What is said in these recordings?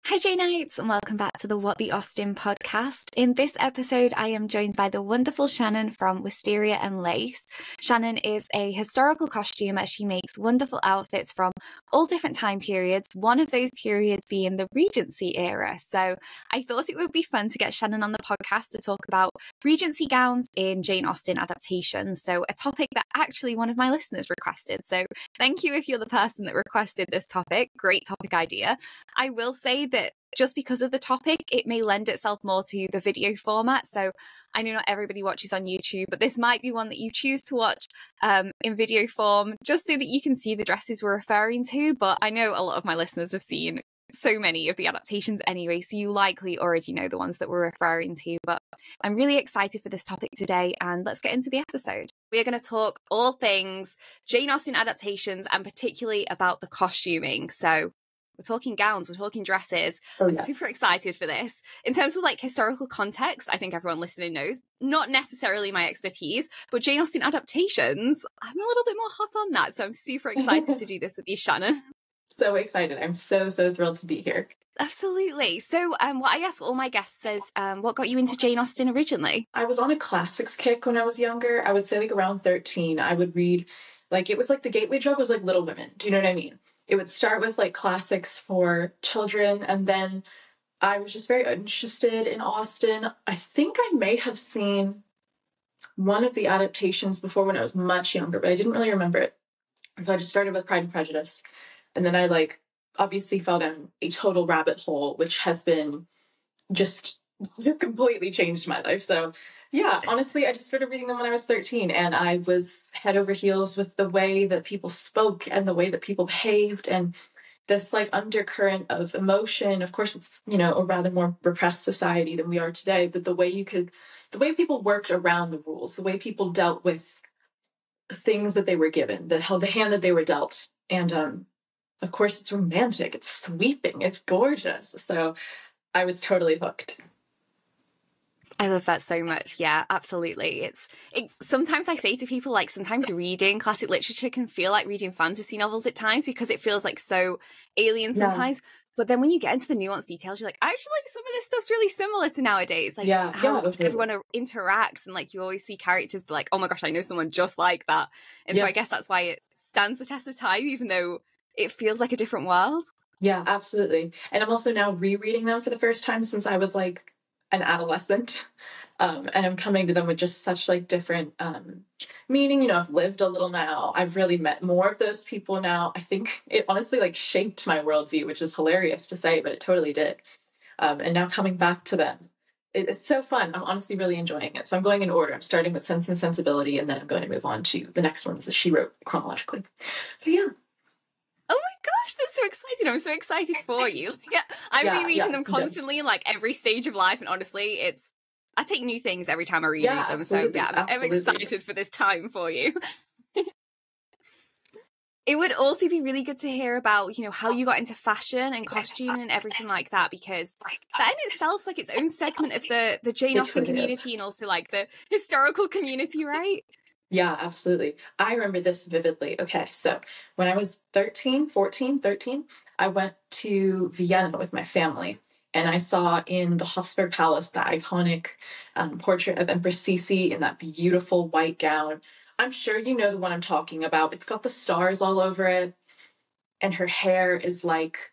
Hi Janites, and welcome back to the What the Austen podcast. In this episode, I am joined by the wonderful Shannyn from Wisteria and Lace. Shannyn is a historical costumer. She makes wonderful outfits from all different time periods, one of those periods being the Regency-era. So I thought it would be fun to get Shannyn on the podcast to talk about Regency gowns in Jane Austen adaptations. So a topic that actually one of my listeners requested. So thank you if you're the person that requested this topic. Great topic idea. I will say that just because of the topic, it may lend itself more to the video format. So I know not everybody watches on YouTube, but this might be one that you choose to watch in video form, just so that you can see the dresses we're referring to. But I know a lot of my listeners have seen so many of the adaptations anyway, so you likely already know the ones that we're referring to. But I'm really excited for this topic today, and let's get into the episode. We are going to talk all things Jane Austen adaptations, and particularly about the costuming. So we're talking gowns, we're talking dresses. I'm super excited for this. In terms of like historical context, I think everyone listening knows, not necessarily my expertise, but Jane Austen adaptations, I'm a little bit more hot on that. So I'm super excited to do this with you, Shannyn. So excited. I'm so thrilled to be here. Absolutely. So what I ask all my guests is, what got you into Jane Austen originally? I was on a classics kick when I was younger. I would say like around 13, I would read, like it was like the gateway drug was like Little Women. Do you know what I mean? It would start with like classics for children, and then I was just very interested in Austen. I think I may have seen one of the adaptations before when I was much younger, but I didn't really remember it. And so I just started with Pride and Prejudice. And then I like obviously fell down a total rabbit hole, which has been just completely changed my life. So yeah, honestly, I just started reading them when I was 13, and I was head over heels with the way that people spoke and the way that people behaved, and this like undercurrent of emotion. Of course, it's, you know, a rather more repressed society than we are today, but the way people worked around the rules, the way people dealt with things that they were given, the hand that they were dealt. And of course, it's romantic, it's sweeping, it's gorgeous. So I was totally hooked. I love that so much. Yeah, absolutely. Sometimes I say to people, like, sometimes reading classic literature can feel like reading fantasy novels at times, because it feels like so alien sometimes. Yeah. But then when you get into the nuanced details, you're like, actually, like, some of this stuff's really similar to nowadays. Like how everyone interacts, and like you always see characters like, oh my gosh, I know someone just like that. And so I guess that's why it stands the test of time, even though it feels like a different world. Yeah, absolutely. And I'm also now rereading them for the first time since I was like an adolescent, and I'm coming to them with just such like different meaning. You know, I've lived a little now, I've really met more of those people now. I think it honestly like shaped my worldview, which is hilarious to say, but it totally did. And now coming back to them, it's so fun. I'm honestly really enjoying it. So I'm going in order. I'm starting with Sense and Sensibility, and then I'm going to move on to the next ones that she wrote chronologically. But yeah. Oh my gosh, that's so exciting. I'm so excited for you. Yeah, I'm rereading them constantly in like every stage of life, and honestly, I take new things every time I reread them. Absolutely, so yeah, I'm excited for this time for you. It would also be really good to hear about, you know, how you got into fashion and costuming and everything like that, because that in itself is like its own segment of the Jane Austen community and also like the historical community, right? Yeah, absolutely. I remember this vividly. Okay, so when I was 13, I went to Vienna with my family, and I saw in the Hofsburg Palace the iconic portrait of Empress Sisi in that beautiful white gown. I'm sure you know the one I'm talking about. It's got the stars all over it, and her hair is like,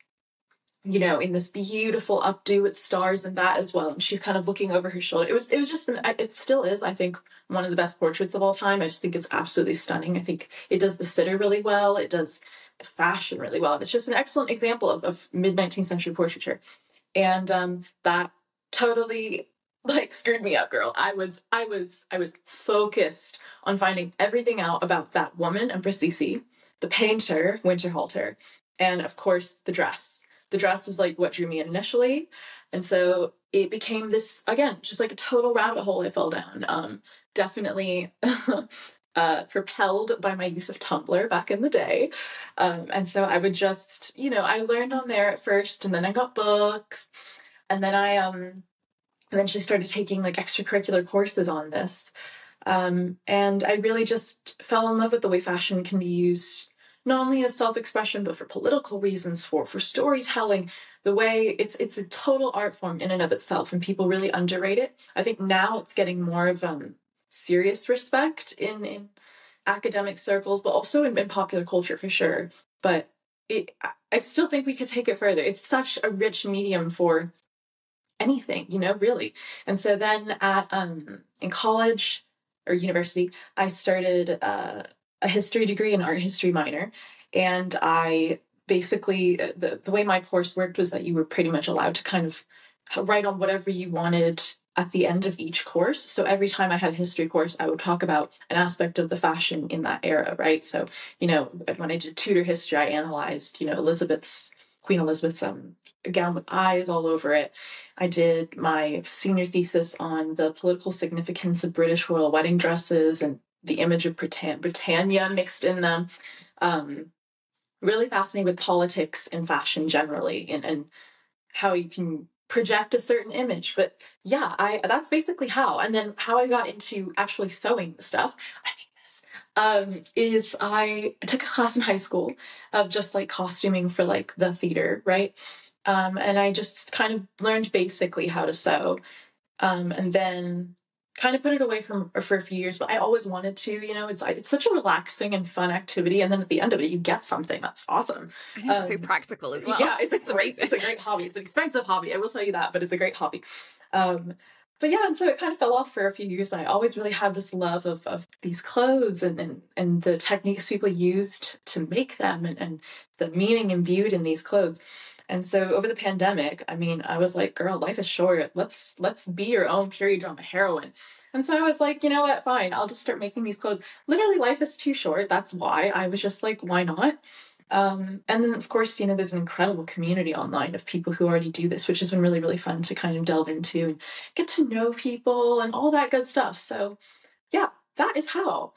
you know, in this beautiful updo with stars and that as well. And she's kind of looking over her shoulder. It was just, it still is, I think, one of the best portraits of all time. I just think it's absolutely stunning. I think it does the sitter really well. It does the fashion really well. It's just an excellent example of mid-19th century portraiture. And that totally like screwed me up, girl. I was focused on finding everything out about that woman, Empress Sisi, the painter, Winterhalter, and of course the dress. The dress was like what drew me in initially. And so it became this, again, just like a total rabbit hole I fell down. Definitely propelled by my use of Tumblr back in the day. And so I would just, you know, I learned on there at first, and then I got books. And then I eventually started taking like extracurricular courses on this. And I really just fell in love with the way fashion can be used not only as self-expression, but for political reasons, for storytelling. The way it's a total art form in and of itself, and people really underrate it. I think now it's getting more of serious respect in academic circles, but also in popular culture for sure. But I still think we could take it further. It's such a rich medium for anything, really. And so then in college or university, I started a history degree, an art history minor, and I basically the way my course worked was that you were pretty much allowed to kind of write on whatever you wanted at the end of each course. So every time I had a history course, I would talk about an aspect of the fashion in that era, right? So, when I did Tudor history, I analyzed, Queen Elizabeth's gown with eyes all over it. I did my senior thesis on the political significance of British royal wedding dresses and the image of Britannia mixed in them. Really fascinated with politics and fashion generally, and how you can project a certain image. But yeah, that's basically how. And then how I got into actually sewing the stuff, is I took a class in high school of just like costuming for like the theater, right? And I just kind of learned basically how to sew, and then kind of put it away for a few years. But I always wanted to, it's such a relaxing and fun activity, and then at the end of it, you get something that's awesome. And it's so practical as well. Yeah, it's amazing. It's a great hobby. It's an expensive hobby, I will tell you that, but it's a great hobby. But yeah, and so it kind of fell off for a few years, but I always really had this love of these clothes and the techniques people used to make them, and the meaning imbued in these clothes. And so over the pandemic, I was like, girl, life is short. Let's be your own period drama heroine. And so I was like, you know what, fine, I'll just start making these clothes. Literally, life is too short. That's why I was just like, why not? And then, of course, there's an incredible community online of people who already do this, which has been really, really fun to kind of delve into and get to know people and all that good stuff. So yeah, that is how.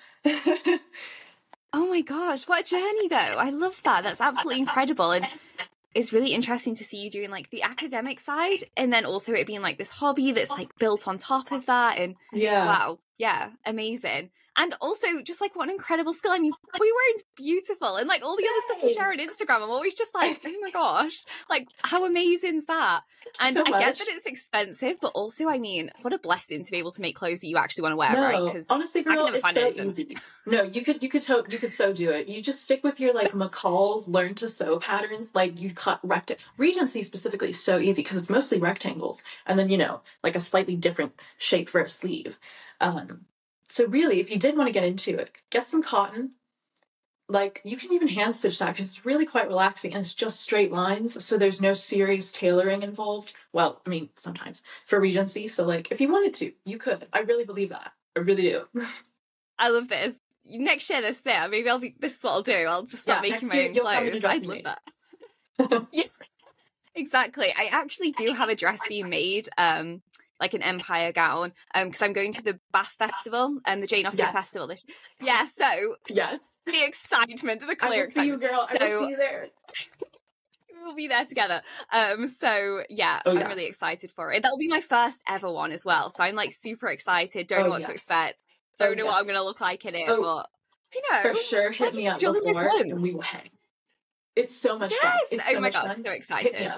Oh my gosh, what a journey though. I love that. That's absolutely incredible. And it's really interesting to see you doing like the academic side, and then also it being like this hobby that's like built on top of that. And yeah, wow, yeah, amazing. And also just like what an incredible skill. What you're wearing is beautiful, and like all the other stuff you share on Instagram, I'm always just like, oh my gosh, like how amazing is that? And I get that it's expensive, but also what a blessing to be able to make clothes that you actually want to wear, right? Because honestly, girl, it's so easy. No, you could so do it. You just stick with your like McCall's learn to sew patterns. Like you cut Regency specifically is so easy because it's mostly rectangles, and then like a slightly different shape for a sleeve. So really, if you did want to get into it, get some cotton. Like you can even hand stitch that because it's really quite relaxing, and it's just straight lines, so there's no serious tailoring involved. Well, sometimes for Regency. So like if you wanted to, you could. I really believe that. I really do. I love this. Next year this there, maybe this is what I'll do. I'll just start making my own clothes. I'd love that. Yeah, exactly. I actually do have a dress being made, like an empire gown, because I'm going to the Bath Festival and the Jane Austen Festival. So yes, the excitement, the clear I will see you, girl. I will see you there. We'll be there together. So yeah, I'm really excited for it. That'll be my first ever one as well. So I'm like super excited. Don't know what to expect. Don't know what I'm going to look like in it, but for sure, hit me up before and we will hang. It's so much fun. It's so much fun. So excited.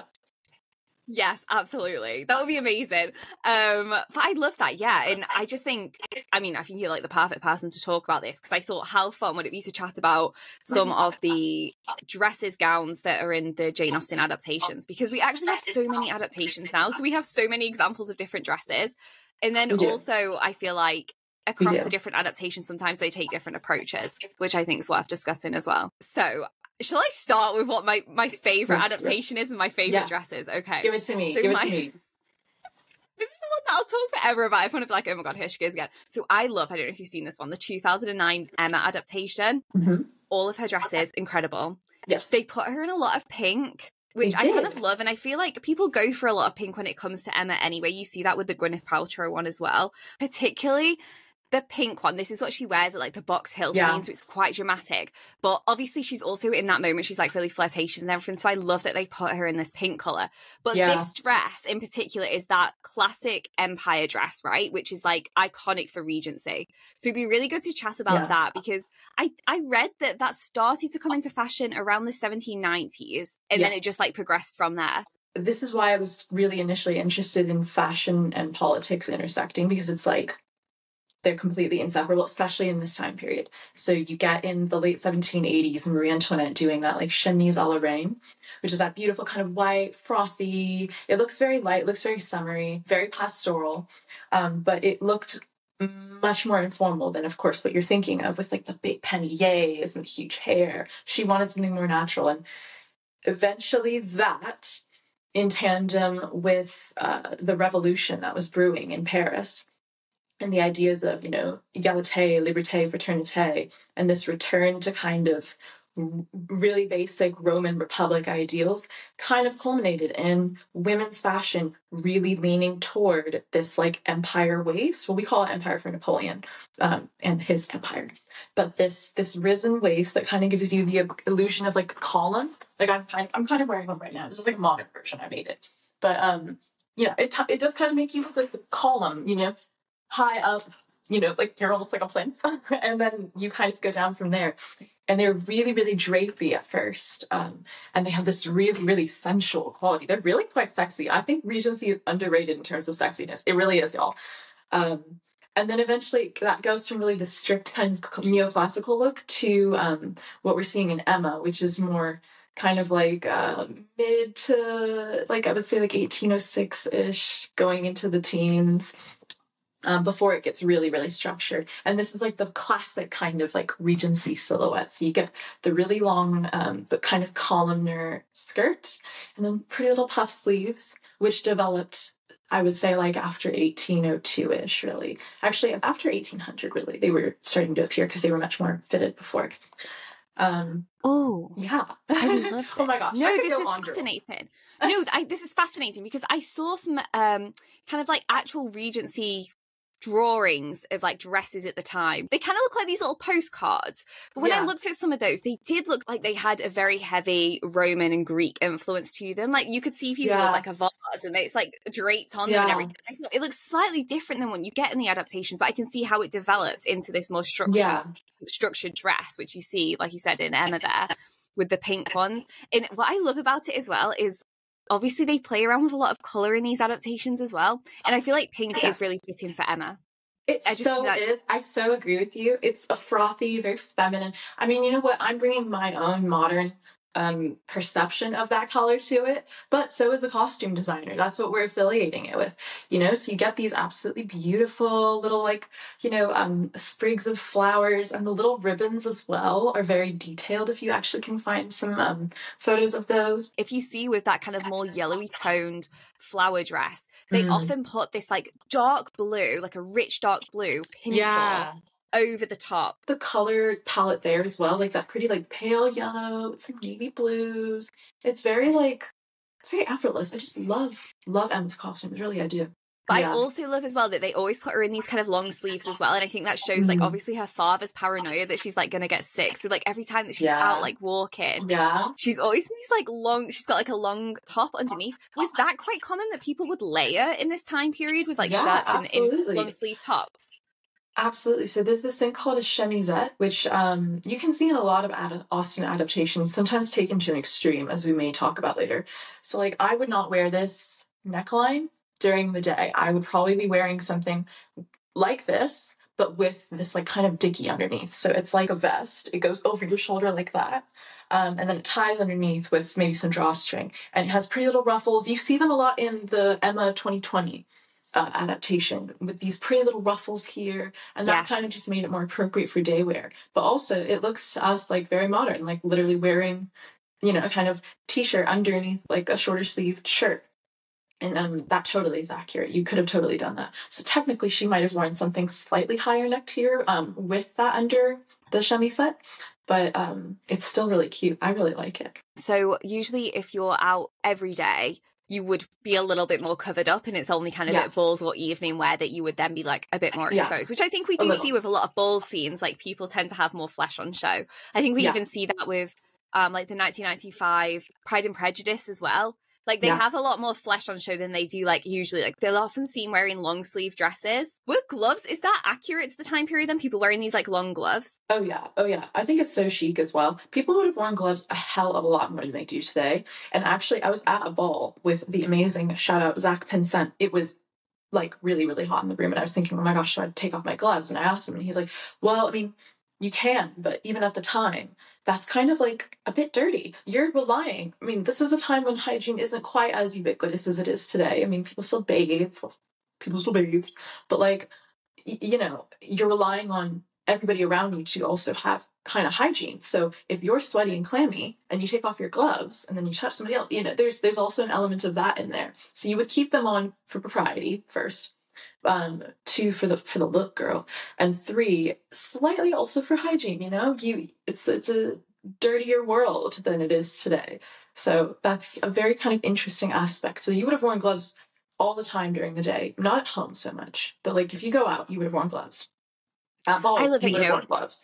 Yes, absolutely. That would be amazing. But I love that. Yeah. And I just think, I think you're like the perfect person to talk about this, because I thought how fun would it be to chat about some of the dresses, gowns that are in the Jane Austen adaptations, because we actually have so many adaptations now. So we have so many examples of different dresses. And then also I feel like across the different adaptations, sometimes they take different approaches, which I think is worth discussing as well. So shall I start with what my favourite adaptation is and my favourite dresses? Okay. Give it to me. So Give it to me. This is the one that I'll talk forever about. I want to be like, oh my God, here she goes again. So I don't know if you've seen this one, the 2009 Emma adaptation. Mm-hmm. All of her dresses, incredible. Yes. They put her in a lot of pink, which I kind of love. And I feel like people go for a lot of pink when it comes to Emma anyway. You see that with the Gwyneth Paltrow one as well. Particularly The pink one, this is what she wears at like the Box Hill scene, so it's quite dramatic. But obviously she's also in that moment, she's like really flirtatious and everything, so I love that they put her in this pink colour. But this dress in particular is that classic Empire dress, right? Which is like iconic for Regency. So it'd be really good to chat about that, because I read that started to come into fashion around the 1790s, and then it just like progressed from there. This is why I was really initially interested in fashion and politics intersecting, because it's like they're completely inseparable, especially in this time period. So you get in the late 1780s Marie Antoinette doing that like chemise à la reine, which is that beautiful kind of white, frothy. It looks very light, looks very summery, very pastoral, but it looked much more informal than, of course, what you're thinking of with like the big panniers and huge hair. She wanted something more natural, and eventually that, in tandem with the revolution that was brewing in Paris, and the ideas of, you know, égalité, liberté, fraternité, and this return to kind of really basic Roman Republic ideals kind of culminated in women's fashion really leaning toward this like empire waist. Well, we call it empire for Napoleon and his empire. But this risen waist that kind of gives you the illusion of like a column. Like I'm kind of wearing one right now. This is like a modern version. I made it. But yeah, it does kind of make you look like the column, you know, high up, you know, like you're almost like a plinth. And then you kind of go down from there. And they're really, really drapey at first. And they have this really, really sensual quality. They're really quite sexy. I think Regency is underrated in terms of sexiness. It really is, y'all. And then eventually that goes from really the strict kind of neoclassical look to what we're seeing in Emma, which is more kind of like mid to, like, I would say like 1806-ish, going into the teens. Before it gets really, really structured. And this is like the classic kind of like Regency silhouette. So you get the really long, but kind of columnar skirt, and then pretty little puff sleeves, which developed, I would say, like after 1802-ish, really. Actually, after 1800, really. They were starting to appear because they were much more fitted before. Oh, yeah. I love this. Oh my gosh. No, this is fascinating. No, this is fascinating because I saw some kind of like actual Regency drawings of like dresses at the time. They kind of look like these little postcards, but when I looked at some of those, they did look like they had a very heavy Roman and Greek influence to them. Like you could see people with like a vase and it's like draped on them and everything. It looks slightly different than what you get in the adaptations, but I can see how it develops into this more structured dress, which you see, like you said, in Emma there with the pink ones. And what I love about it as well is obviously they play around with a lot of colour in these adaptations as well. And I feel like pink is really fitting for Emma. It so is. I so agree with you. It's a frothy, very feminine. I mean, you know what? I'm bringing my own modern perception of that color to it, but so is the costume designer. That's what we're affiliating it with, you know? So you get these absolutely beautiful little, like, you know, sprigs of flowers, and the little ribbons as well are very detailed, if you actually can find some photos of those. If you see with that kind of more yellowy toned flower dress, they often put this like dark blue, like a rich dark blue pinafore over the top. The color palette there as well, like that pretty like pale yellow, some navy blues. It's very like, it's very effortless. I just love Emma's costumes, really I do. But I also love as well that they always put her in these kind of long sleeves as well, and I think that shows like obviously her father's paranoia that she's like gonna get sick. So like every time that she's out like walking, she's always in these like long, she's got like a long top underneath. Was that quite common that people would layer in this time period with like shirts and in long sleeve tops? Absolutely. So there's this thing called a chemisette, which you can see in a lot of Austen adaptations, sometimes taken to an extreme, as we may talk about later. So like I would not wear this neckline during the day. I would probably be wearing something like this, but with this like kind of dicky underneath. So it's like a vest. It goes over your shoulder like that. And then it ties underneath with maybe some drawstring. And it has pretty little ruffles. You see them a lot in the Emma 2020 adaptation with these pretty little ruffles here, and that kind of just made it more appropriate for day wear. But also it looks to us like very modern, like literally wearing, you know, a kind of t-shirt underneath like a shorter sleeved shirt. And that totally is accurate. You could have totally done that. So technically she might have worn something slightly higher necked here with that under the chemisette, but it's still really cute. I really like it. So usually if you're out every day, you would be a little bit more covered up, and it's only kind of at balls or evening wear that you would then be like a bit more exposed, which I think we do see with a lot of ball scenes. Like, people tend to have more flesh on show. I think we even see that with like the 1995 Pride and Prejudice as well. Like, they have a lot more flesh on show than they do, like, usually. Like, they'll often seen wearing long sleeve dresses. Were gloves, is that accurate to the time period then? People wearing these, like, long gloves? Oh, yeah. Oh, yeah. I think it's so chic as well. People would have worn gloves a hell of a lot more than they do today. And actually, I was at a ball with the amazing, shout out, Zach Pinsent. It was, like, really, really hot in the room. And I was thinking, oh my gosh, should I take off my gloves? And I asked him, and he's like, well, I mean, you can, but even at the time, that's kind of like a bit dirty. You're relying. I mean, this is a time when hygiene isn't quite as ubiquitous as it is today. I mean, people still bathe. But like, you know, you're relying on everybody around you to also have kind of hygiene. So if you're sweaty and clammy and you take off your gloves and then you touch somebody else, you know, there's also an element of that in there. So you would keep them on for propriety first. 2 for the look, girl, and 3 slightly also for hygiene. You know, it's a dirtier world than it is today. So that's a very kind of interesting aspect. So you would have worn gloves all the time during the day, not at home so much, but like if you go out, you would have worn gloves. At balls, I love you that, would have worn gloves.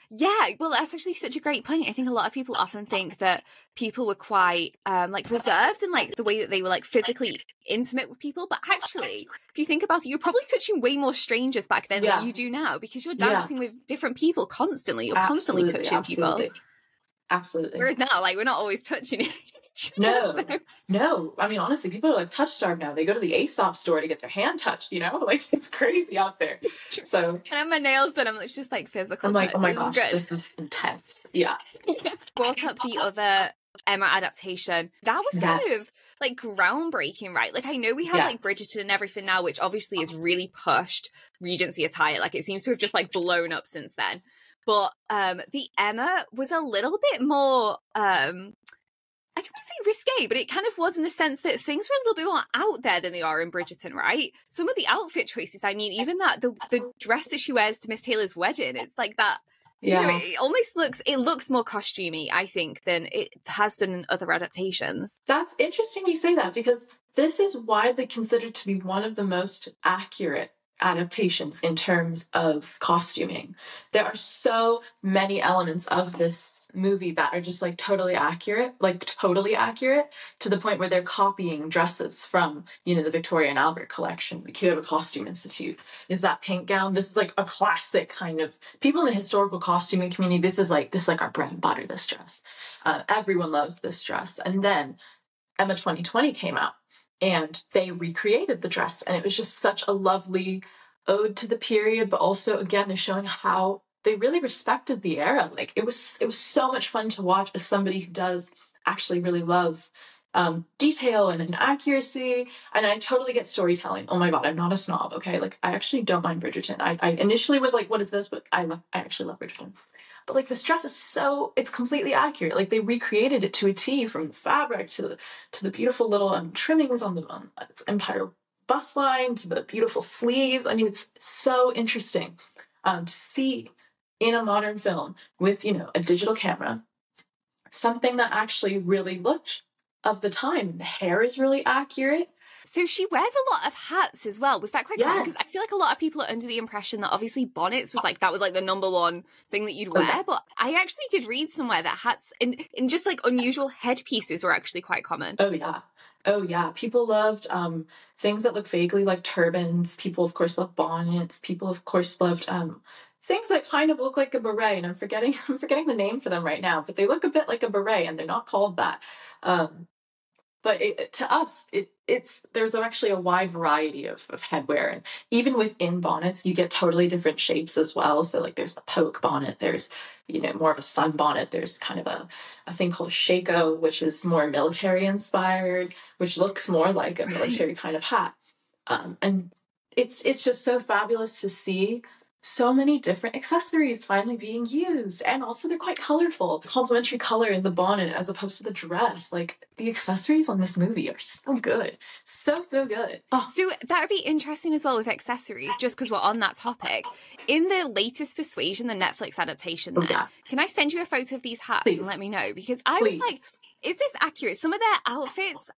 Yeah, well, that's actually such a great point. I think a lot of people often think that people were quite like reserved in like the way that they were like physically intimate with people, but actually, if you think about it, you're probably touching way more strangers back then than you do now, because you're dancing with different people constantly. You're constantly touching people. Absolutely. Whereas now, like, we're not always touching each other. No. I mean, honestly, people are like touch starved now. They go to the Aesop store to get their hand touched, you know? Like, it's crazy out there. So, and I have my nails done. It's just like physical. I'm like, oh my gosh, this is intense. Yeah. Brought up the other Emma adaptation. That was kind of like groundbreaking, right? Like, I know we have like Bridgerton and everything now, which obviously has really pushed Regency attire. Like, it seems to have just like blown up since then. But the Emma was a little bit more, I don't want to say risque, but it kind of was in the sense that things were a little bit more out there than they are in Bridgerton, right? Some of the outfit choices, I mean, even that, the dress that she wears to Miss Taylor's wedding, it's like that, you know, it almost looks more costumey, I think, than it has done in other adaptations. That's interesting you say that, because this is widely considered to be one of the most accurate adaptations in terms of costuming. There are so many elements of this movie that are just like totally accurate to the point where they're copying dresses from, you know, the Victoria and Albert collection. The Kyoto Costume Institute is that pink gown. This is like a classic kind of, people in the historical costuming community, this is like our bread and butter, this dress. Everyone loves this dress. And then Emma 2020 came out, and they recreated the dress, and it was just such a lovely ode to the period, but also, again, they're showing how they really respected the era. Like, it was so much fun to watch as somebody who does actually really love detail and accuracy, and I totally get storytelling. Oh my god, I'm not a snob, okay? Like, I actually don't mind Bridgerton. I initially was like, what is this? But I actually love Bridgerton. But like, this dress is it's completely accurate. Like, they recreated it to a T, from the fabric to the beautiful little trimmings on the Empire bust line, to the beautiful sleeves. I mean, it's so interesting to see in a modern film with, you know, a digital camera, something that actually really looked of the time. The hair is really accurate. So she wears a lot of hats as well. Was that quite common? Because I feel like a lot of people are under the impression that obviously bonnets was like, that was like the number one thing that you'd wear. But I actually did read somewhere that hats and just like unusual headpieces were actually quite common. Oh yeah. People loved things that look vaguely like turbans. People, of course, loved bonnets. People, of course, loved things that kind of look like a beret. And I'm forgetting the name for them right now, but they look a bit like a beret, and they're not called that. But to us, there's actually a wide variety of headwear. And even within bonnets, you get totally different shapes as well. So like, there's the poke bonnet, there's, you know, more of a sun bonnet. There's kind of a thing called a shako, which is more military inspired, which looks more like a military kind of hat. And it's just so fabulous to see so many different accessories finally being used, and also they're quite colorful. Complementary color in the bonnet as opposed to the dress. Like, the accessories on this movie are so good. So good. Oh. So that would be interesting as well with accessories, just because we're on that topic. In the latest Persuasion, the Netflix adaptation can I send you a photo of these hats and let me know? Because I was like, is this accurate? Some of their outfits,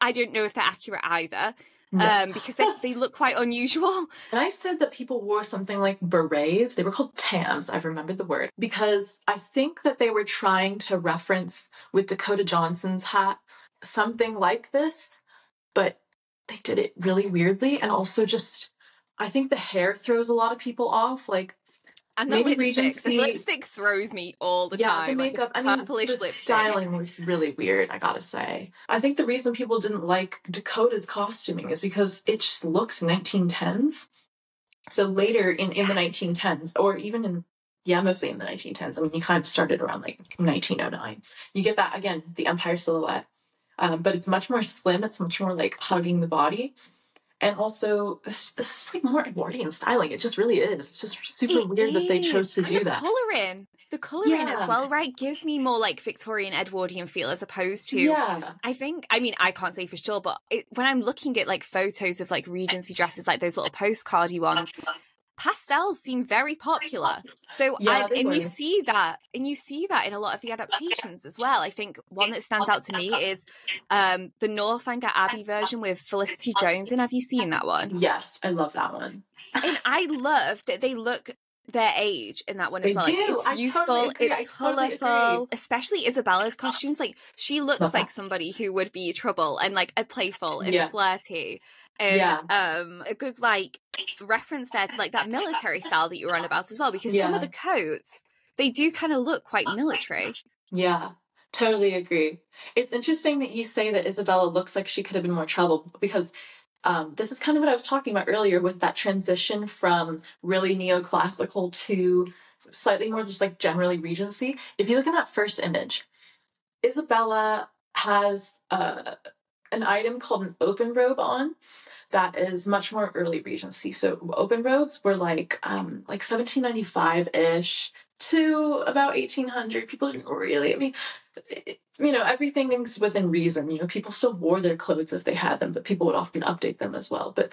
I don't know if they're accurate either. Yes. Because they look quite unusual. And I said that people wore something like berets. They were called tams. I've remembered the word. Because I think that they were trying to reference with Dakota Johnson's hat something like this, but they did it really weirdly. And also just, I think the hair throws a lot of people off. Like, and the maybe lipstick. Regency, The lipstick throws me all the time. The makeup. Like the purplish lipstick. Styling was really weird, I gotta say. I think the reason people didn't like Dakota's costuming is because it just looks 1910s. So later in the 1910s, or even mostly in the 1910s. I mean, you kind of started around like 1909. You get that, again, the Empire silhouette. But it's much more slim. It's much more like hugging the body. And also, this is like more Edwardian styling. It just really is. It's just super weird that they chose to do that. The colouring as well, right, gives me more like Victorian Edwardian feel as opposed to, I can't say for sure, but when I'm looking at like photos of like Regency dresses, like those little postcardy ones, pastels seem very popular. So you see that in a lot of the adaptations as well. I think one that stands out to me is the Northanger Abbey version with Felicity Jones in. Have you seen that one? Yes, I love that one. And I love that they look their age in that one as well. Like, it's youthful, it's colourful, especially Isabella's costumes. Like, she looks like somebody who would be trouble and like a playful and flirty. And a good like reference there to like that military style that you were on about as well, because some of the coats, they do kind of look quite military. Yeah, totally agree. It's interesting that you say that Isabella looks like she could have been more trouble, because this is kind of what I was talking about earlier with that transition from really neoclassical to slightly more just like generally Regency. If you look at that first image, Isabella has an item called an open robe on that is much more early Regency. So open robes were like 1795-ish to about 1800. People didn't really, everything's within reason. People still wore their clothes if they had them, but people would often update them as well. But,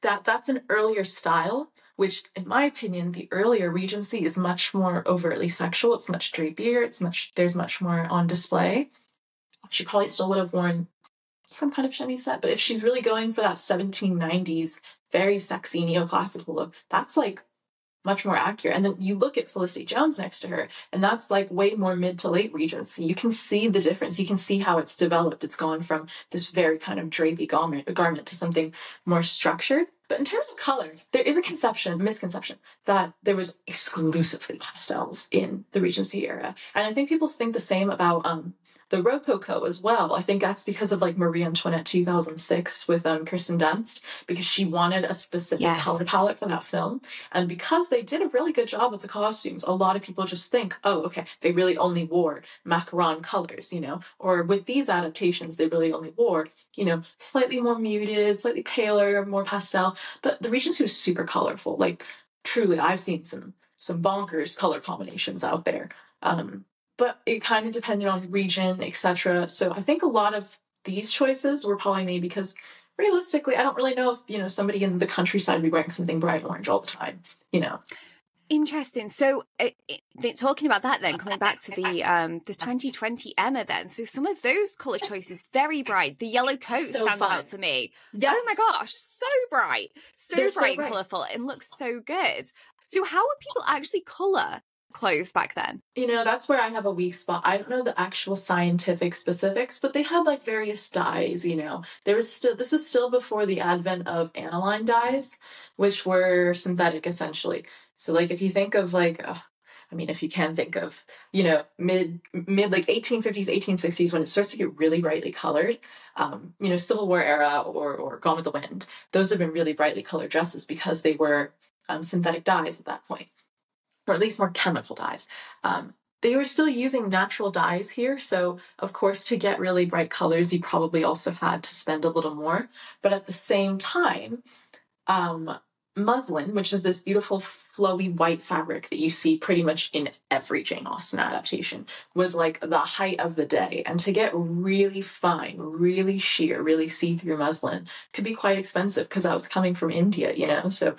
that's an earlier style, which, in my opinion, the earlier Regency is much more overtly sexual. It's much drapier. There's much more on display. She probably still would have worn some kind of chemisette, but if she's really going for that 1790s, very sexy neoclassical look, that's like much more accurate. And then you look at Felicity Jones next to her, and that's like way more mid to late Regency. You can see the difference. You can see how it's developed. It's gone from this very kind of drapey garment to something more structured. But in terms of color, there is a misconception that there was exclusively pastels in the Regency era. And I think people think the same about the Rococo as well. I think that's because of like Marie Antoinette 2006 with Kirsten Dunst, because she wanted a specific color palette for that film. And because they did a really good job with the costumes, a lot of people just think, oh, okay, they really only wore macaron colors, or with these adaptations, they really only wore, slightly more muted, slightly paler, more pastel. But the Regency was super colorful. Like, truly, I've seen some bonkers color combinations out there. But it kind of depended on region, etc. So I think a lot of these choices were probably made because, realistically, I don't really know if, somebody in the countryside would be wearing something bright orange all the time, Interesting. So talking about that then, coming back to the 2020 Emma then, so some of those colour choices, very bright. The yellow coat stands out to me. Yes. Oh my gosh, so bright. So bright and colourful and looks so good. So how would people actually colour clothes back then? That's where I have a weak spot. I don't know the actual scientific specifics, but they had like various dyes. This was still before the advent of aniline dyes, which were synthetic essentially. So like if you think of like if you can think of mid like 1850s 1860s, when it starts to get really brightly colored, Civil War era or Gone with the Wind, those have been really brightly colored dresses because they were synthetic dyes at that point, or at least more chemical dyes. They were still using natural dyes here, so of course to get really bright colors you probably also had to spend a little more. But at the same time, muslin, which is this beautiful flowy white fabric that you see pretty much in every Jane Austen adaptation, was like the height of the day. And to get really fine, really sheer, really see-through muslin could be quite expensive because that was coming from India, so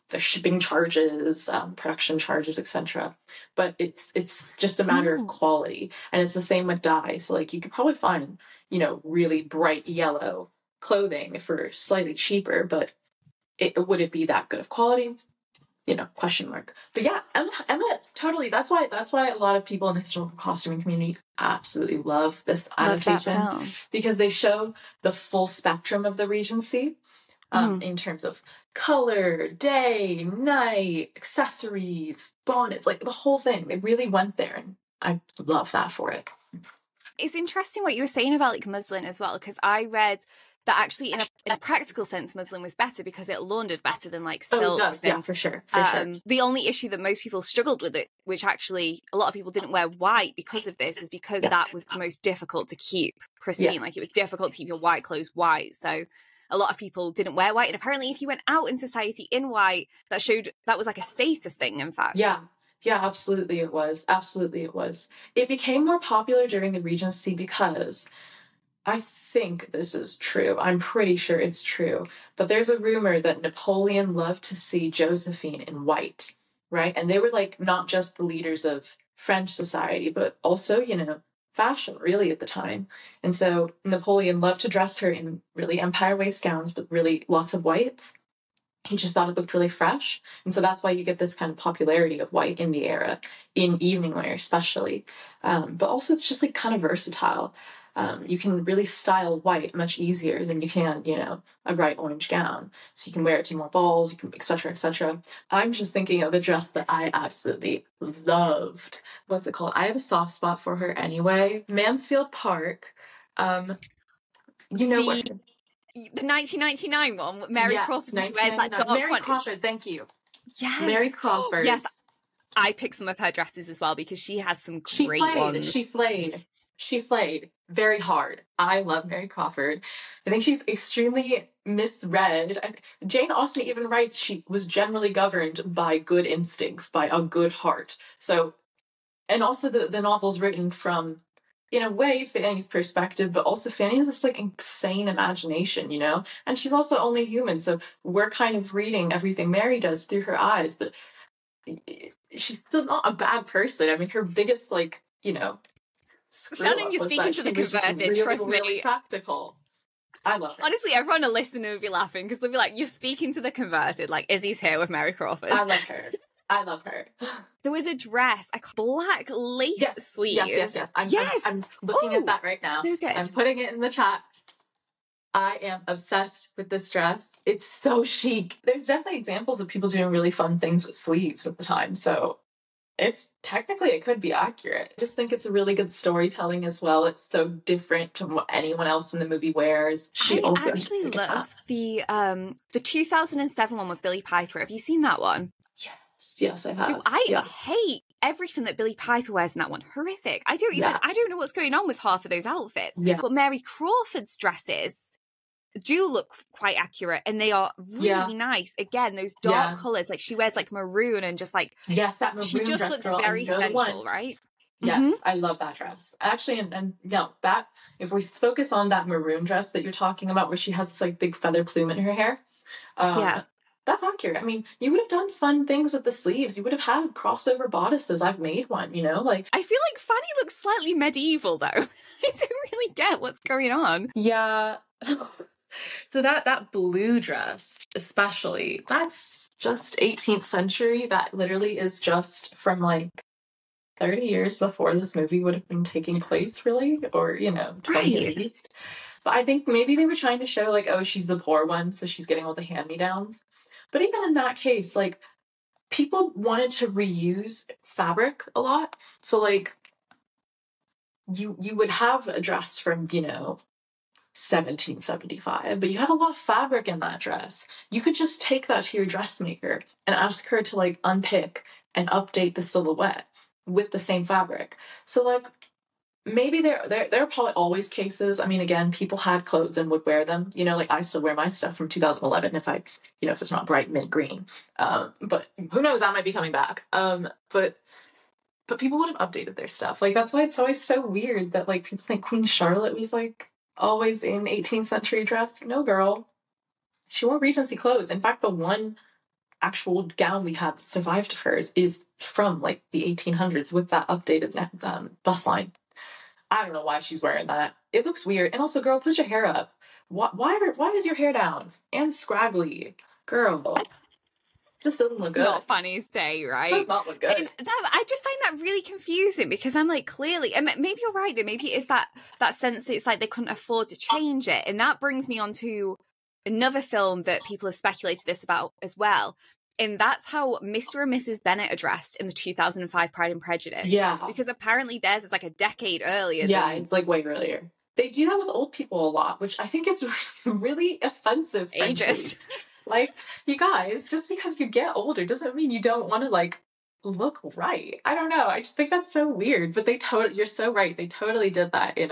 the shipping charges, production charges, etc. But it's just a matter of quality. And it's the same with dye. So like you could probably find really bright yellow clothing for slightly cheaper, but would it be that good of quality? Question mark. But yeah, Emma, totally. That's why a lot of people in the historical costuming community absolutely love this Love that adaptation, film. because they show the full spectrum of the Regency, in terms of color, day, night, accessories, bonnets, like the whole thing. They really went there, and I love that for it. It's interesting what you were saying about like muslin as well, because I read that actually in a practical sense muslin was better because it laundered better than like silks. Oh, it does. Yeah, for sure. The only issue that most people struggled with it, which actually a lot of people didn't wear white because of this, is because that was the most difficult to keep pristine. Like it was difficult to keep your white clothes white, so a lot of people didn't wear white. And apparently if you went out in society in white, that was like a status thing, in fact. Yeah, absolutely it was. Absolutely it was. It became more popular during the Regency because, I think this is true, I'm pretty sure it's true, but there's a rumor that Napoleon loved to see Josephine in white, right? And they were like not just the leaders of French society, but also, fashion really at the time. And so Napoleon loved to dress her in really empire waist gowns, but really lots of whites. He just thought it looked really fresh. And so that's why you get this kind of popularity of white in the era, in evening wear especially. But also it's just like kind of versatile. You can really style white much easier than you can, a bright orange gown. So you can wear it to more balls, you can, et cetera, et cetera. I'm just thinking of a dress that I absolutely loved. What's it called? I have a soft spot for her anyway. Mansfield Park. The 1999 one, Mary Crawford, she wears that dark Mary one. Crawford, thank you. Yes. Mary Crawford. Yes, I picked some of her dresses as well because she has some great ones. She slayed very hard. I love Mary Crawford. I think she's extremely misread. Jane Austen even writes she was generally governed by good instincts, by a good heart. So, and also the novel's written from, in a way, Fanny's perspective, but also Fanny has this like insane imagination, and she's also only human. So we're kind of reading everything Mary does through her eyes, but she's still not a bad person. I mean, her biggest Shannyn, you're speaking to the converted, really, trust me. Really practical. I love her. Honestly, everyone a listener will be laughing because they'll be like, you're speaking to the converted, like Izzy's here with Mary Crawford. I love her. There was a dress, black lace sleeves. Yes. I'm looking at that right now. So good. I'm putting it in the chat. I am obsessed with this dress. It's so chic. There's definitely examples of people doing really fun things with sleeves at the time. So it could be accurate. I just think it's a really good storytelling as well. It's so different from what anyone else in the movie wears. I actually love the 2007 one with Billie Piper. Have you seen that one? Yes, I have. So I hate everything that Billie Piper wears in that one. Horrific. I don't know what's going on with half of those outfits. Yeah. But Mary Crawford's dresses do look quite accurate, and they are really nice. Again, those dark colours, like she wears like maroon and just like that maroon she just dress, looks girl, very sensual, right? Yes, I love that dress. Actually, that if we focus on that maroon dress that you're talking about, where she has this like big feather plume in her hair, that's accurate. I mean, you would have done fun things with the sleeves. You would have had crossover bodices. I've made one, like. I feel like Fanny looks slightly medieval though. I don't really get what's going on. Yeah. So that blue dress, especially, that's just 18th century. That literally is just from like 30 years before this movie would have been taking place, really, or 20 at least. But I think maybe they were trying to show like, oh, she's the poor one, so she's getting all the hand-me-downs. But even in that case, like, people wanted to reuse fabric a lot. So like, you would have a dress from 1775, but you had a lot of fabric in that dress. You could just take that to your dressmaker and ask her to like unpick and update the silhouette with the same fabric. So like, maybe there are probably always cases. I mean, again, people had clothes and would wear them. Like I still wear my stuff from 2011 if if it's not bright mint green. But who knows, that might be coming back. But people would have updated their stuff. Like that's why it's always so weird that like people think Queen Charlotte was like always in 18th century dress. No, girl. She wore Regency clothes. In fact, the one actual gown we have that survived of hers is from like the 1800s with that updated bust line. I don't know why she's wearing that. it looks weird. And also, girl, put your hair up. Why is your hair down and scraggly, girl? Just doesn't look good. Not funny to say, right? Does not look good. And I just find that really confusing, because I'm like, clearly, and maybe you're right, though. Maybe it is that sense that it's like they couldn't afford to change it. And that brings me on to another film that people have speculated this about as well. And that's how Mr. and Mrs. Bennet are dressed in the 2005 Pride and Prejudice. Yeah. Because apparently theirs is like a decade earlier. Yeah, it's like way earlier. They do that with old people a lot, which I think is really offensive. Ageist. Like, you guys, just because you get older doesn't mean you don't want to, like, look right. I don't know. I just think that's so weird. But you're so right. They totally did that in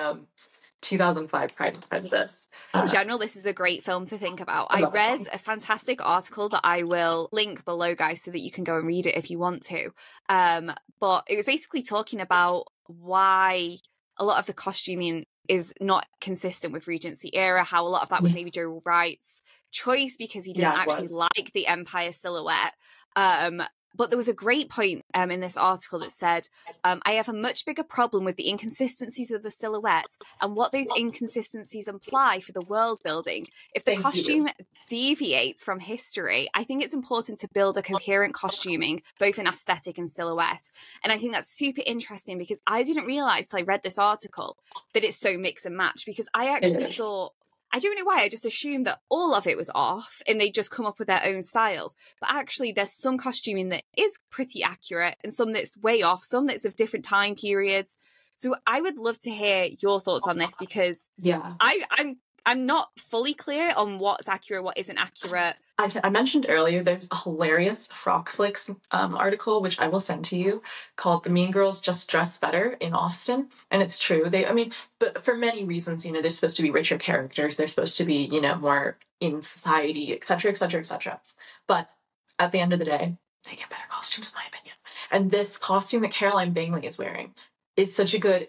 2005 Pride and Prejudice. In general, this is a great film to think about. I read a fantastic article that I will link below, guys, so that you can go and read it if you want to. But it was basically talking about why a lot of the costuming is not consistent with Regency-era, how a lot of that was maybe Joe Wright's choice because he didn't actually like the Empire silhouette. But there was a great point in this article that said, I have a much bigger problem with the inconsistencies of the silhouette and what those inconsistencies imply for the world building. If the costume deviates from history, I think it's important to build a coherent costuming, both in aesthetic and silhouette. And I think that's super interesting, because I didn't realize till I read this article that it's so mix and match, because I actually thought, I don't know why, I just assumed that all of it was off and they just come up with their own styles. But actually, there's some costuming that is pretty accurate and some that's way off, some that's of different time periods. So I would love to hear your thoughts on this, because I'm not fully clear on what's accurate, what isn't accurate. I mentioned earlier, there's a hilarious Frock Flicks article, which I will send to you, called "The Mean Girls Just Dress Better" in Austen. And it's true. But for many reasons, they're supposed to be richer characters. They're supposed to be, more in society, et cetera, et cetera, et cetera. But at the end of the day, they get better costumes, in my opinion. And this costume that Caroline Bingley is wearing is such a good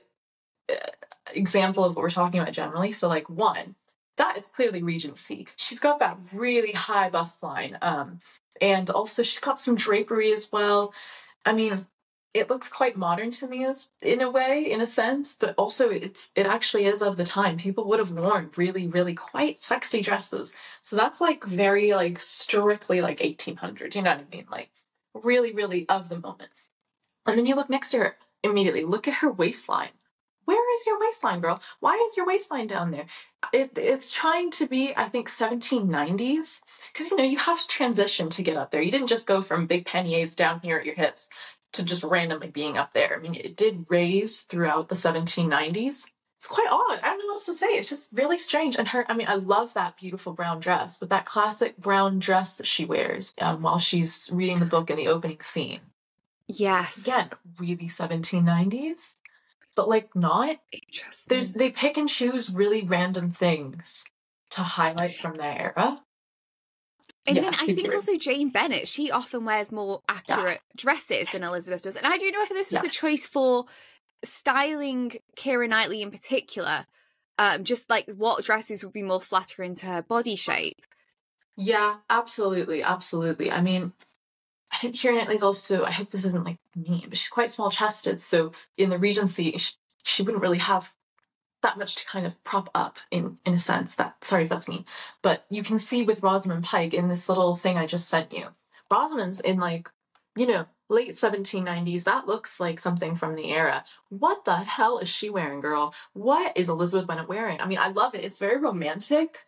example of what we're talking about generally. So, like, one, that is clearly Regency. She's got that really high bust line. And also she's got some drapery as well. I mean, it looks quite modern to me in a way, in a sense, but also it actually is of the time. People would have worn really, really quite sexy dresses. So that's like very like strictly like 1800, you know what I mean? Like really, really of the moment. And then you look next to her immediately. Look at her waistline. Where is your waistline, girl? Why is your waistline down there? It's trying to be, I think, 1790s. Because, you have to transition to get up there. You didn't just go from big panniers down here at your hips to just randomly being up there. I mean, it did raise throughout the 1790s. It's quite odd. I don't know what else to say. It's just really strange. And I love that beautiful brown dress, but that classic brown dress that she wears while she's reading the book in the opening scene. Yes. Again, really 1790s. But like not. Interesting. They pick and choose really random things to highlight from their era. And then I think also Jane Bennet, she often wears more accurate dresses than Elizabeth does. And I don't know if this was a choice for styling Keira Knightley in particular, just like what dresses would be more flattering to her body shape. Yeah, absolutely, absolutely. I mean, I think Keira Knightley's also, I hope this isn't like mean, but she's quite small-chested. So in the Regency, she wouldn't really have that much to kind of prop up in a sense. Sorry if that's mean. But you can see with Rosamund Pike in this little thing I just sent you. Rosamund's in like, late 1790s. That looks like something from the era. What the hell is she wearing, girl? What is Elizabeth Bennet wearing? I mean, I love it. It's very romantic.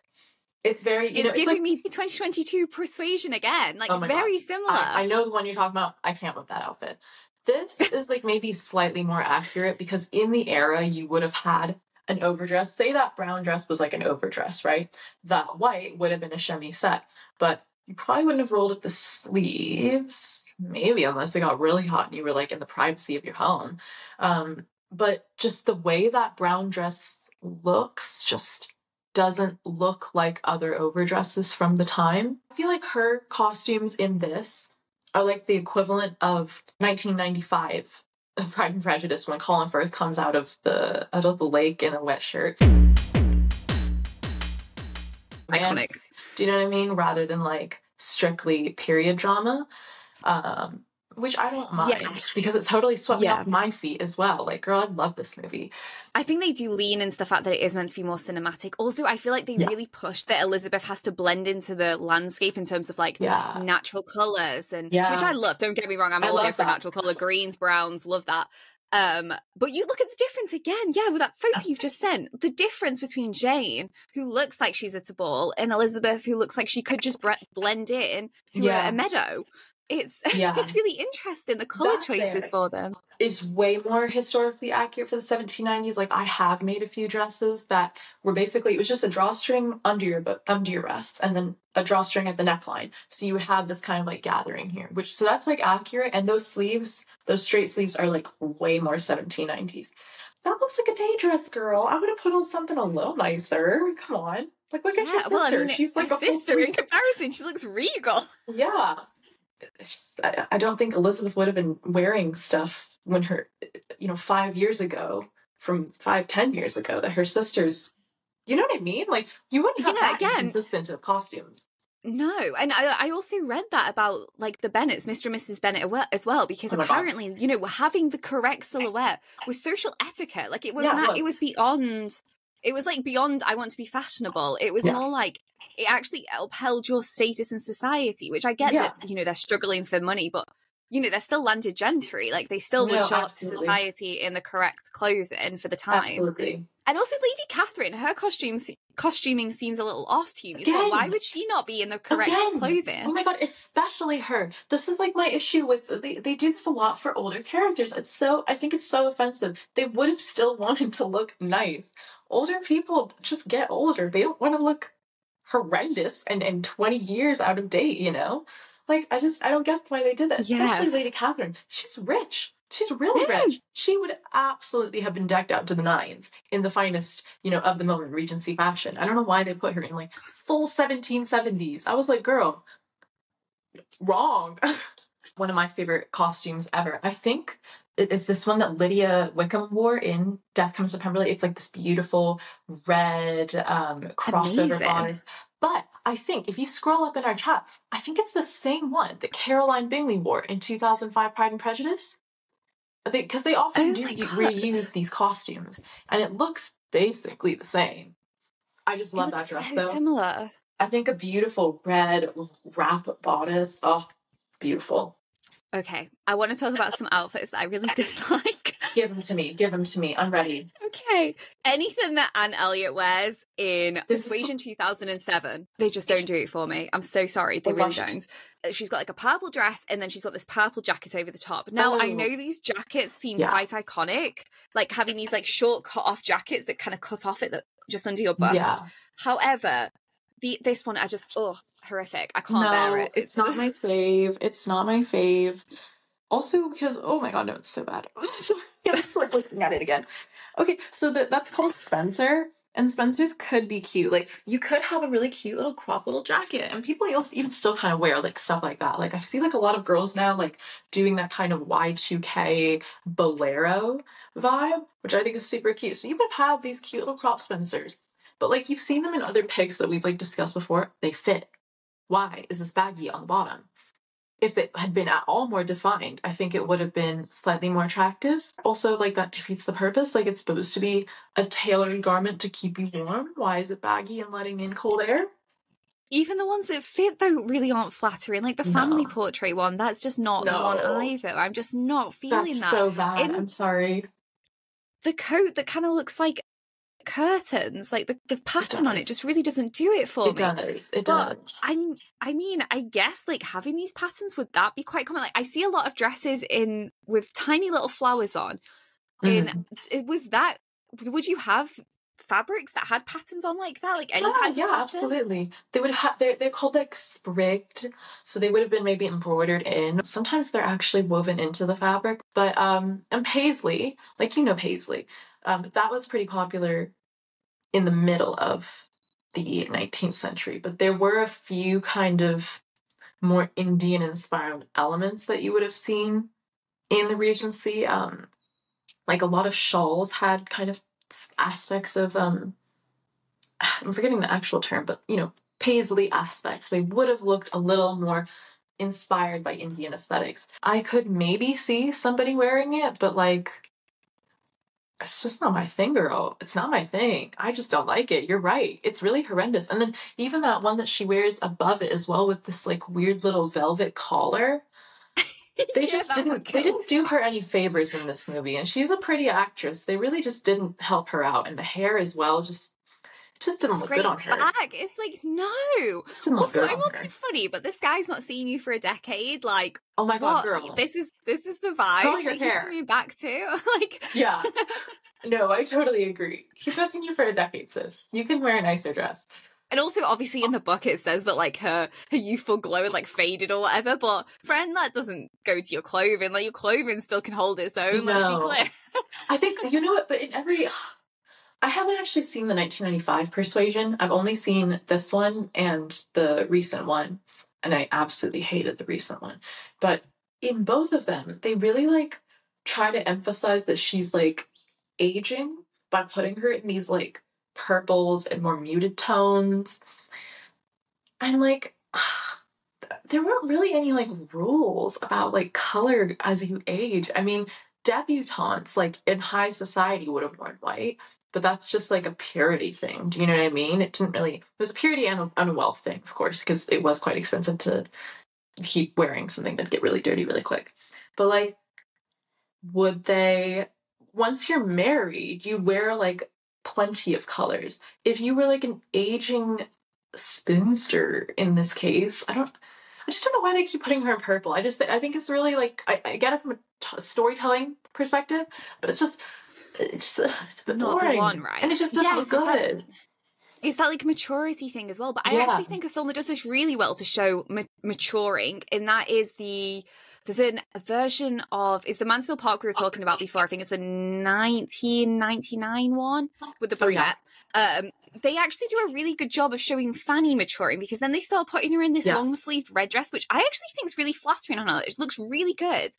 It's very, it's giving me 2022 Persuasion again. Like, very similar. I know the one you're talking about. I can't with that outfit. This is like maybe slightly more accurate because in the era you would have had an overdress. Say that brown dress was like an overdress, right? That white would have been a chemisette, but you probably wouldn't have rolled up the sleeves, maybe unless they got really hot and you were like in the privacy of your home. But just the way that brown dress looks just doesn't look like other overdresses from the time. I feel like her costumes in this are like the equivalent of 1995 Pride and Prejudice when Colin Firth comes out of the lake in a wet shirt. Iconic. Do you know what I mean? Rather than like strictly period drama. which I don't mind Yes. because it totally swept me Yeah. off my feet as well. Like, girl, I love this movie. I think they do lean into the fact that it is meant to be more cinematic. Also, I feel like they really push that Elizabeth has to blend into the landscape in terms of like natural colours, and which I love. Don't get me wrong, I'm all here for natural colour, greens, browns, love that. But you look at the difference again, with that photo you've just sent. The difference between Jane, who looks like she's at a ball, and Elizabeth, who looks like she could just blend in to a meadow. It's it's really interesting, the colour choices for them. Is way more historically accurate for the 1790s. Like, I have made a few dresses that were basically, it was just a drawstring under your breasts and then a drawstring at the neckline. So you would have this kind of like gathering here, so that's like accurate. And those sleeves, those straight sleeves are like way more 1790s. That looks like a day dress, girl. I would have put on something a little nicer. Come on. Like, look at your sister. Well, I mean, she's like a sister in comparison. She looks regal. Yeah. It's just, I don't think Elizabeth would have been wearing stuff when her, 5 years ago, from 5-10 years ago, that her sisters, you know what I mean? Like, you wouldn't have that consistent of costumes. No, and I also read that about like the Bennets, Mr. and Mrs. Bennet as well, because apparently, having the correct silhouette was social etiquette. Like, it was it was beyond. It was like beyond, I want to be fashionable. It was more like, it actually upheld your status in society, which I get that, they're struggling for money, but, they're still landed gentry. Like, they still would show up to society in the correct clothing for the time. Absolutely. And also Lady Catherine, her costuming seems a little off to me. So why would she not be in the correct clothing? Oh my God, especially her. This is like my issue with, they do this a lot for older characters. I think it's so offensive. They would have still wanted to look nice. Older people just get older. They don't want to look horrendous and 20 years out of date, Like, I don't get why they did that. Especially Lady Catherine. She's rich. She's really rich. She would absolutely have been decked out to the nines in the finest, of the moment, Regency fashion. I don't know why they put her in, like, full 1770s. I was like, girl, wrong. One of my favorite costumes ever, I think, is this one that Lydia Wickham wore in Death Comes to Pemberley. It's like this beautiful red crossover bodice. But I think if you scroll up in our chat, I think it's the same one that Caroline Bingley wore in 2005 Pride and Prejudice. Because they often do reuse these costumes, and it looks basically the same. I just love that dress, though. Similar. I think a beautiful red wrap bodice. Oh, beautiful. Okay, I want to talk about some outfits that I really dislike. Give them to me. I'm ready. Okay. Anything that Anne Elliot wears in Persuasion 2007, they just don't do it for me. I'm so sorry. They really don't. She's got like a purple dress, and then she's got this purple jacket over the top. Now, I know these jackets seem quite iconic, like having these like short cut-off jackets that kind of cut off it just under your bust. Yeah. However, this one, horrific. I can't bear it. It's not my fave. It's not my fave. Also because, oh my God, no, it's so bad. I'm just like looking at it again. Okay, so that's called Spencer. And Spencers could be cute. Like, you could have a really cute little crop little jacket. And people even still kind of wear, like, stuff like that. Like, I see, like, a lot of girls now, like, doing that kind of Y2K bolero vibe, which I think is super cute. So you could have these cute little crop Spencers. But, like, you've seen them in other pics that we've, like, discussed before. They fit. Why is this baggy on the bottom? If it had been at all more defined, I think it would have been slightly more attractive. Also, like, that defeats the purpose. Like, it's supposed to be a tailored garment to keep you warm. Why is it baggy and letting in cold air? Even the ones that fit, though, really aren't flattering. Like the family portrait one, that's just not the one either. I'm just not feeling that. That's so bad. I'm sorry. The coat that kind of looks like curtains, like the pattern on it just really doesn't do it for me. It does. I mean, I guess like having these patterns, would that be quite common? Like, I see a lot of dresses with tiny little flowers on. Would you have fabrics that had patterns on like that? Like any kind of pattern? Absolutely. They would have, they're called like sprigged, so they would have been maybe embroidered in. Sometimes they're actually woven into the fabric. But and paisley, like paisley, that was pretty popular in the middle of the 19th century. But there were a few kind of more Indian-inspired elements that you would have seen in the Regency. Like a lot of shawls had kind of aspects of, I'm forgetting the actual term, but, paisley aspects. They would have looked a little more inspired by Indian aesthetics. I could maybe see somebody wearing it, but like, it's just not my thing, girl. It's not my thing. I just don't like it. You're right. It's really horrendous. And then even that one that she wears above it as well with this like weird little velvet collar. They just they didn't do her any favors in this movie. And she's a pretty actress. They really just didn't help her out. And the hair as well just didn't look good on her. Back. It's like, no. Also, I'm not being funny, but this guy's not seen you for a decade. Like, oh my God, girl. This is the vibe Curl your that hair. he's coming back to. Like, yeah. No, I totally agree. He's not seen you for a decade, sis. You can wear a nicer dress. And also, obviously, in the book, it says that, like, her youthful glow had, like, faded or whatever, but, friend, that doesn't go to your clothing. Like, your clothing still can hold its own, let's be clear. I think, you know what, but in every... I haven't actually seen the 1995 Persuasion. I've only seen this one and the recent one, and I absolutely hated the recent one. But in both of them, they really, like, try to emphasize that she's, like, aging by putting her in these, like, purples and more muted tones. And like there weren't really any like rules about like color as you age. I mean, debutantes like in high society would have worn white, but that's just like a purity thing. Do you know what I mean? It was a purity and a wealth thing, of course, because it was quite expensive to keep wearing something that'd get really dirty really quick. But like, would they, once you're married, you wear like plenty of colors. If you were like an aging spinster in this case, I just don't know why they keep putting her in purple. I think it's really like, I get it from a storytelling perspective, but it's a bit not boring. The one, right? And it just doesn't look good. It's that like maturity thing as well. But I actually think a film that does this really well to show maturing, and that is there's a version of, is the Mansfield Park we were talking about before. I think it's the 1999 one with the brunette. They actually do a really good job of showing Fanny maturing, because then they start putting her in this long-sleeved red dress, which I actually think is really flattering on her. It looks really good.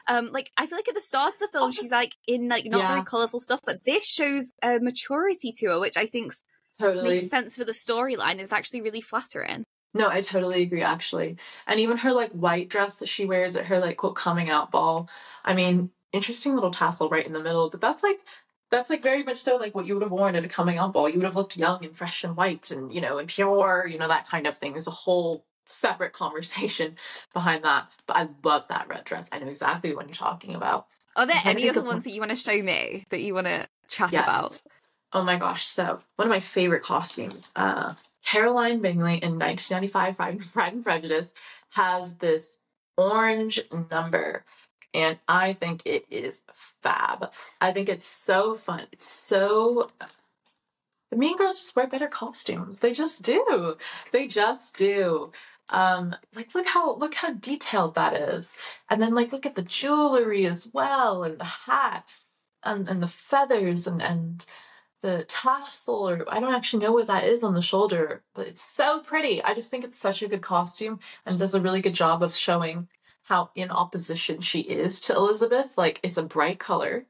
Like, I feel like at the start of the film, she's like in like not very colourful stuff, but this shows maturity to her, which I think makes sense for the storyline. It's actually really flattering. No, I totally agree, actually. And even her, like, white dress that she wears at her, like, quote, coming out ball. I mean, interesting little tassel right in the middle. But that's very much so, like, what you would have worn at a coming out ball. You would have looked young and fresh and white and, you know, and pure, you know, that kind of thing. There's a whole separate conversation behind that. But I love that red dress. I know exactly what you're talking about. Are there any other ones that you want to show me, that you want to chat about? Oh, my gosh. So, one of my favorite costumes, Caroline Bingley in 1995 Pride and Prejudice has this orange number, and I think it is fab. I think it's so fun. It's so... The Mean Girls just wear better costumes. They just do. They just do. Like, look how detailed that is. And then, like, look at the jewelry as well, and the hat, and the feathers, and the tassel, or I don't actually know what that is on the shoulder, but it's so pretty. I just think it's such a good costume and does a really good job of showing how in opposition she is to Elizabeth. Like, it's a bright color.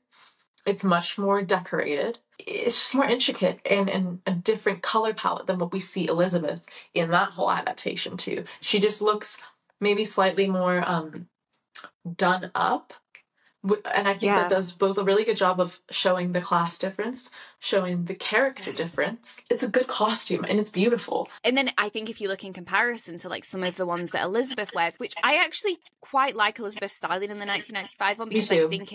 It's much more decorated. It's just more intricate and a different color palette than what we see Elizabeth in that whole adaptation too. She just looks maybe slightly more done up. And I think that does both a really good job of showing the class difference, showing the character difference. It's a good costume and it's beautiful. And then I think if you look in comparison to like some of the ones that Elizabeth wears, which I actually quite like Elizabeth's styling in the 1995 one, because I think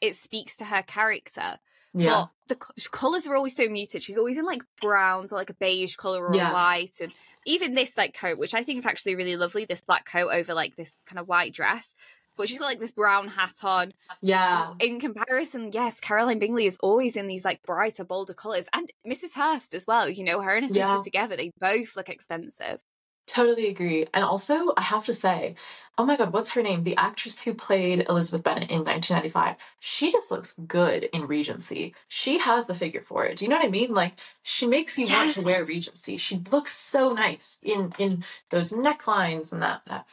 it speaks to her character. Yeah. But the colours are always so muted. She's always in like browns or like a beige colour or a white. And even this like coat, which I think is actually really lovely, this black coat over like this kind of white dress. But she's got like this brown hat on. Yeah. In comparison, yes, Caroline Bingley is always in these like brighter, bolder colours. And Mrs. Hurst as well. You know, her and her sister together, they both look expensive. Totally agree. And also, I have to say, oh my God, what's her name? The actress who played Elizabeth Bennet in 1995. She just looks good in Regency. She has the figure for it. Do you know what I mean? Like, she makes you want to wear Regency. She looks so nice in those necklines and that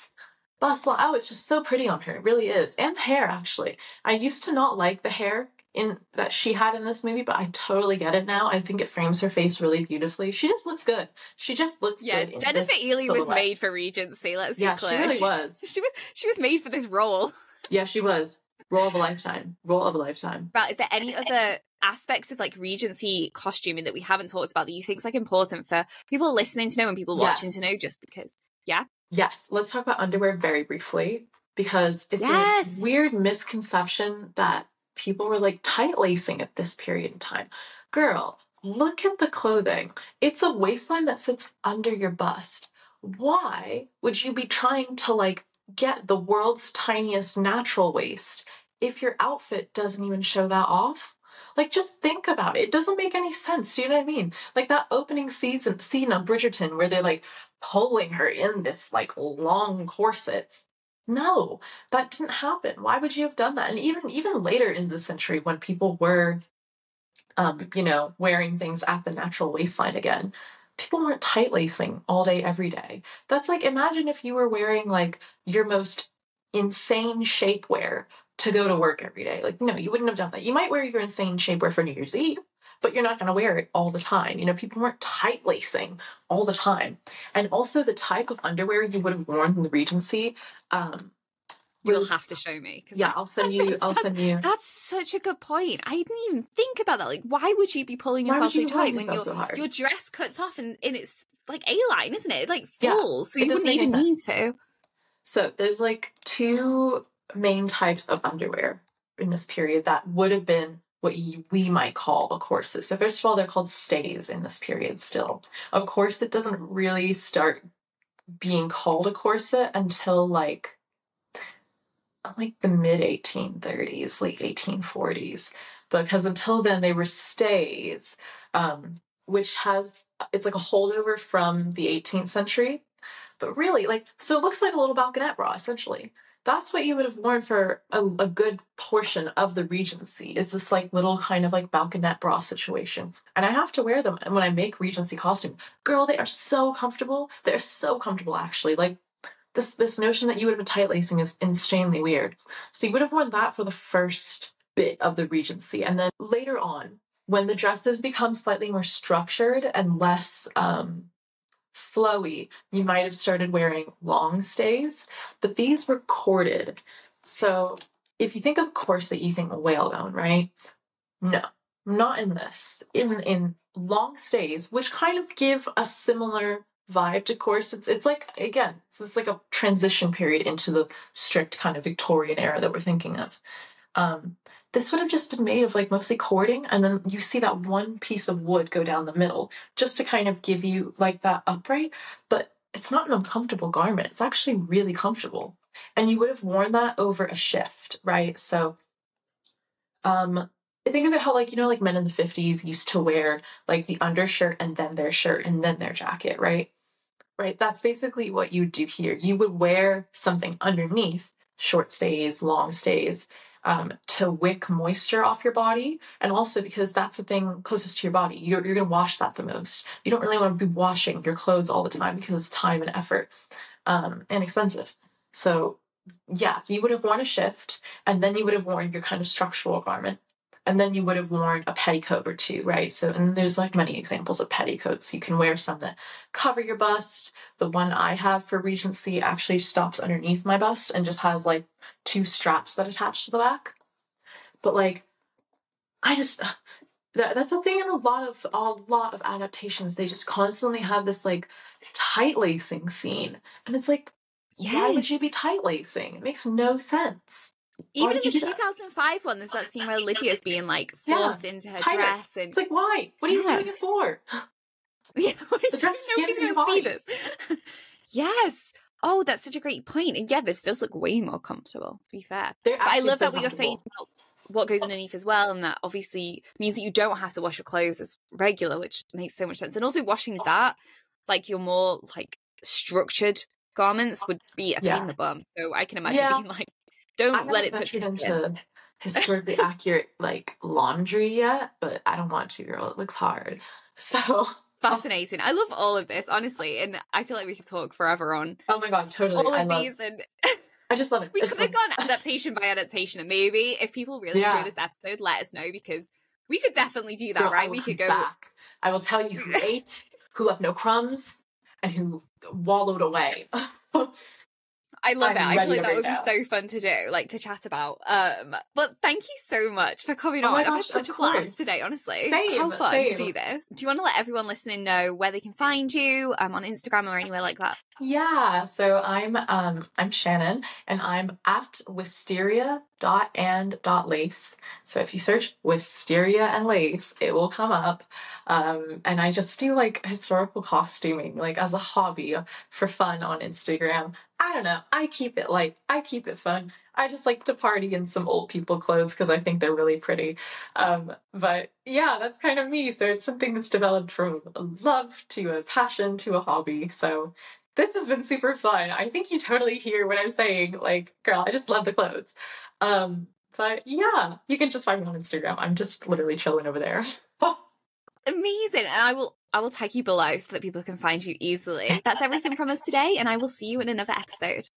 bust line. Oh, it's just so pretty on her. It really is. And the hair, actually. I used to not like the hair in that she had in this movie, but I totally get it now. I think it frames her face really beautifully. She just looks good. She just looks good in Jennifer this Ely was silhouette. made for Regency, let's be clear. She really was. She was made for this role. Yeah, she was. Role of a lifetime. Role of a lifetime. Right, is there any other aspects of like Regency costuming that we haven't talked about that you think is like important for people listening to know and people watching to know, just because? Yes, let's talk about underwear very briefly, because it's a weird misconception that people were like tight lacing at this period in time. Girl, look at the clothing. It's a waistline that sits under your bust. Why would you be trying to like get the world's tiniest natural waist if your outfit doesn't even show that off? Like, just think about it. It doesn't make any sense. Do you know what I mean? Like that opening scene of Bridgerton where they're like pulling her in this like long corset. No, that didn't happen. Why would you have done that? And even later in the century, when people were, wearing things at the natural waistline again, people weren't tight lacing all day, every day. That's like, imagine if you were wearing like your most insane shapewear to go to work every day. Like, no, you wouldn't have done that. You might wear your insane shapewear for New Year's Eve, but you're not going to wear it all the time. People weren't tight lacing all the time. And also the type of underwear you would have worn in the Regency, you'll have to show me. Yeah, I'll send you. That's such a good point. I didn't even think about that. Like, why would you be pulling yourself so tight when your dress cuts off and it's like A-line, isn't it? It like falls, so you wouldn't even need to. So there's like two main types of underwear in this period that would have been what we might call a corset. So first of all, they're called stays in this period still. A corset doesn't really start being called a corset until like the mid 1830s, late 1840s, because until then they were stays, which it's like a holdover from the 18th century, but really so it looks like a little balconette bra essentially. That's what you would have worn for a good portion of the Regency, is this like little kind of like balconette bra situation. And I have to wear them when I make Regency costume. Girl, they are so comfortable. They're so comfortable actually. Like this notion that you would have been tight lacing is insanely weird. So you would have worn that for the first bit of the Regency. And then later on, when the dresses become slightly more structured and less flowy, you might have started wearing long stays, but these were corded. So if you think of corset, you think whale gown, right? No, not in this. In long stays, which kind of give a similar vibe to corsets. It's like, again, it's like a transition period into the strict kind of Victorian era that we're thinking of. This would have just been made of like mostly cording, and then you see that one piece of wood go down the middle just to kind of give you like that upright, but it's not an uncomfortable garment. It's actually really comfortable. And you would have worn that over a shift, right? So think of it how like men in the 50s used to wear like the undershirt and then their shirt and then their jacket, right? Right, that's basically what you do here. You would wear something underneath, short stays, long stays, to wick moisture off your body, and also because that's the thing closest to your body. You're going to wash that the most. You don't really want to be washing your clothes all the time because it's time and effort, and expensive. So yeah, you would have worn a shift, and then you would have worn your kind of structural garment. And then you would have worn a petticoat or two, right? So, and there's like many examples of petticoats. You can wear some that cover your bust. The one I have for Regency actually stops underneath my bust and just has like two straps that attach to the back. But like, that's a thing in a lot of adaptations. They just constantly have this like tight lacing scene. And it's like, why would you be tight lacing? It makes no sense. Even in the 2005 one, there's that scene where Lydia's being like forced into her dress, and it's like, why? What are you doing it for? Yeah, the dress skims your body. See this. Yes. Oh, that's such a great point. And yeah, this does look way more comfortable, to be fair. But I love that what you're saying about what goes underneath as well, and that obviously means that you don't have to wash your clothes as regular, which makes so much sense. And also washing that, like your more like structured garments, would be a pain in the bum. So I can imagine being like, don't let it touch your skin. Into historically accurate like laundry yet, but I don't want to, girl. It looks hard. So fascinating. I love all of this, honestly, and I feel like we could talk forever on. Oh my god, totally. All of these, and I just love it. We could have gone adaptation by adaptation, and maybe if people really enjoy this episode, let us know, because we could definitely do that. Girl, right? We could go back. I will tell you who ate, who left no crumbs, and who wallowed away. I love it. I feel like that would be so fun to do, like to chat about. But thank you so much for coming on. I've had such a blast today, honestly. How fun to do this. Do you want to let everyone listening know where they can find you on Instagram or anywhere like that? Yeah, so I'm Shannyn, and I'm at wisteria.and.lace. So if you search Wisteria and Lace, it will come up. And I just do like historical costuming, like as a hobby for fun on Instagram. I don't know. I keep it light. I keep it fun. I just like to party in some old people clothes because I think they're really pretty. But yeah, that's kind of me. So it's something that's developed from a love to a passion to a hobby. So this has been super fun. I think you totally hear what I'm saying. Like, girl, I just love the clothes. But yeah, you can just find me on Instagram. I'm just literally chilling over there. Amazing. And I will tag you below so that people can find you easily. That's everything from us today, and I will see you in another episode.